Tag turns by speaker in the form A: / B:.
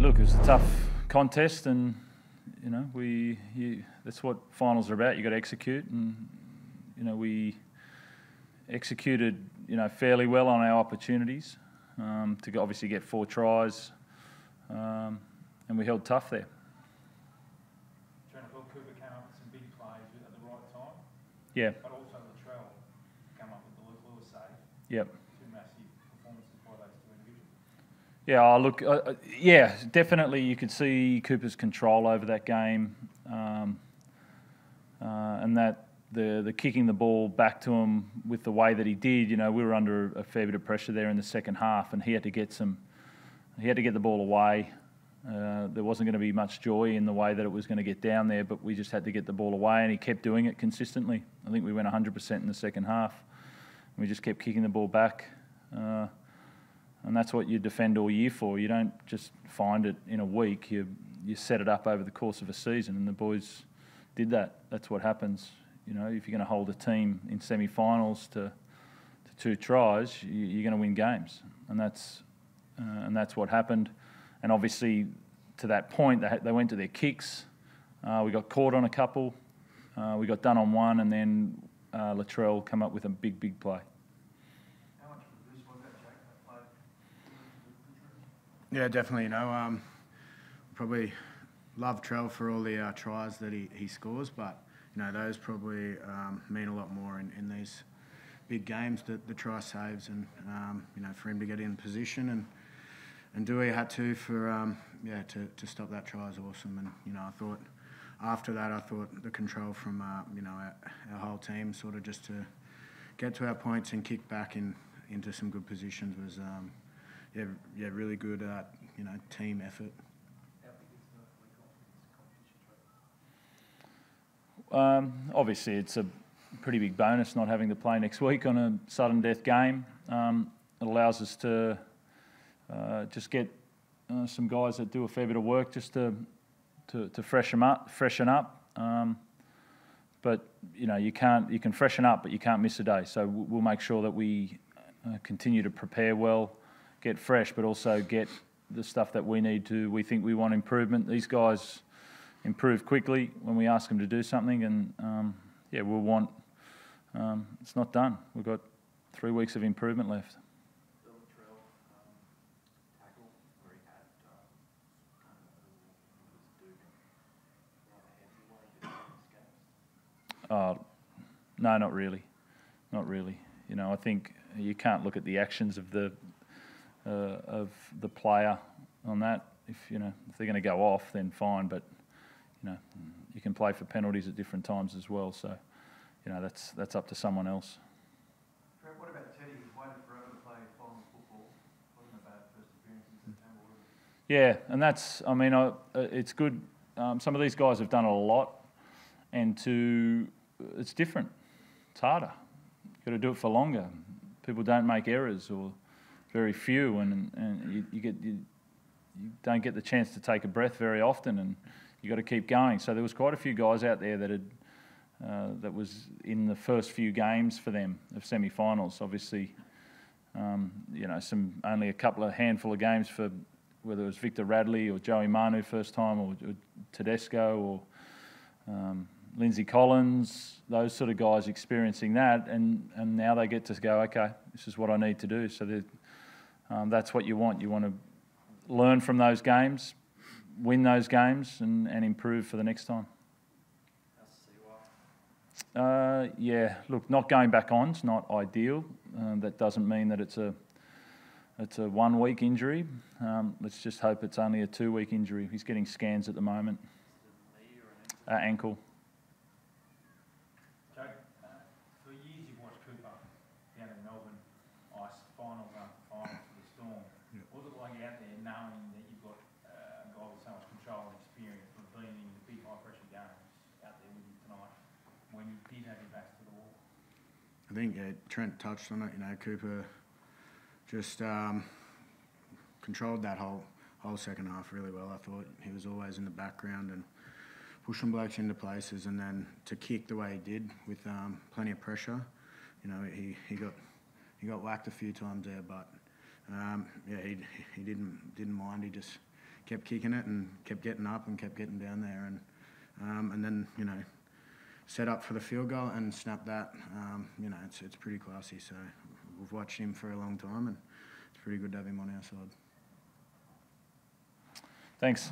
A: look, it was a tough contest, and you know that's what finals are about. You got to execute, and you know we executed fairly well on our opportunities to obviously get 4 tries, and we held tough there.
B: Trent, Cooper came up with some big plays at the right time.
A: Yeah.
B: But also Latrell came up with the Luke Lewis save.
A: Yep.
B: 2 massive performances by those 2 individuals.
A: Yeah, look, yeah, definitely you could see Cooper's control over that game, and that the kicking the ball back to him with the way that he did. You know, we were under a fair bit of pressure there in the second half, and he had to get the ball away. There wasn't going to be much joy in the way that it was going to get down there, but we just had to get the ball away, and he kept doing it consistently. I think we went 100% in the second half. We just kept kicking the ball back, and that's what you defend all year for. You don't just find it in a week. You set it up over the course of a season, and the boys did that. That's what happens. You know, if you're going to hold a team in semi-finals to 2 tries, you're going to win games, and that's what happened. And obviously, to that point, they went to their kicks. We got caught on a couple. We got done on one, and then Latrell come up with a big play.
B: How much of a boost was that, Jake, that play?
C: Yeah, definitely. You know, probably love Trell for all the tries that he scores, but you know those probably mean a lot more in these big games. The try saves, and you know, for him to get in position and do what he had to for to stop that try is awesome. And you know, I thought after that, the control from you know our whole team, sort of just to get to our points and kick back into some good positions was really good you know, team effort.
A: Obviously, it's a pretty big bonus not having to play next week on a sudden death game. It allows us to just get some guys that do a fair bit of work just to freshen up. But you know, you can freshen up, but you can't miss a day. So we'll make sure that we continue to prepare well, get fresh, but also get the stuff that we need to. We think we want improvement. These guys improve quickly when we ask them to do something, and yeah, we'll want. It's not done. We've got 3 weeks of improvement left. No, not really. Not really. You know, I think you can't look at the actions of the player on that. If they're going to go off, then fine. But you know, you can play for penalties at different times as well. So, you know, that's up to someone else.
B: Trent, what about Teddy? He's waited forever to play final football. Wasn't a bad first appearance in September, was it?
A: Yeah, and that's. I mean, it's good. Some of these guys have done it a lot, and it's different. It's harder. You've got to do it for longer. People don't make errors, or very few, and you don't get the chance to take a breath very often, and you got to keep going. So there was quite a few guys out there that was in the first few games for them of semi-finals. Obviously, you know, only a handful of games for whether it was Victor Radley or Joey Manu first time, or Tedesco, or Lindsay Collins, those sort of guys experiencing that, and now they get to go, okay, this is what I need to do. So that's what you want. You want to learn from those games, win those games, and improve for the next time. Yeah, look, not going back on is not ideal. That doesn't mean that it's a 1 week injury. Let's just hope it's only a 2 week injury. He's getting scans at the moment. Ankle.
B: Jake, for years you've watched Cooper down in Melbourne, ice finals after finals for the Storm. Yeah. What was it like out there knowing that you've got a guy with so much control and experience of being in the big high pressure games out there with you tonight when you did have your backs to the wall?
C: I think Trent touched on it. You know, Cooper just controlled that whole second half really well. I thought he was always in the background and pushing blokes into places, and then to kick the way he did with plenty of pressure. You know, he got whacked a few times there, but yeah, he didn't mind. He just kept kicking it and kept getting up and kept getting down there, and then set up for the field goal and snap that. It's pretty classy. So we've watched him for a long time, and it's pretty good to have him on our side.
A: Thanks.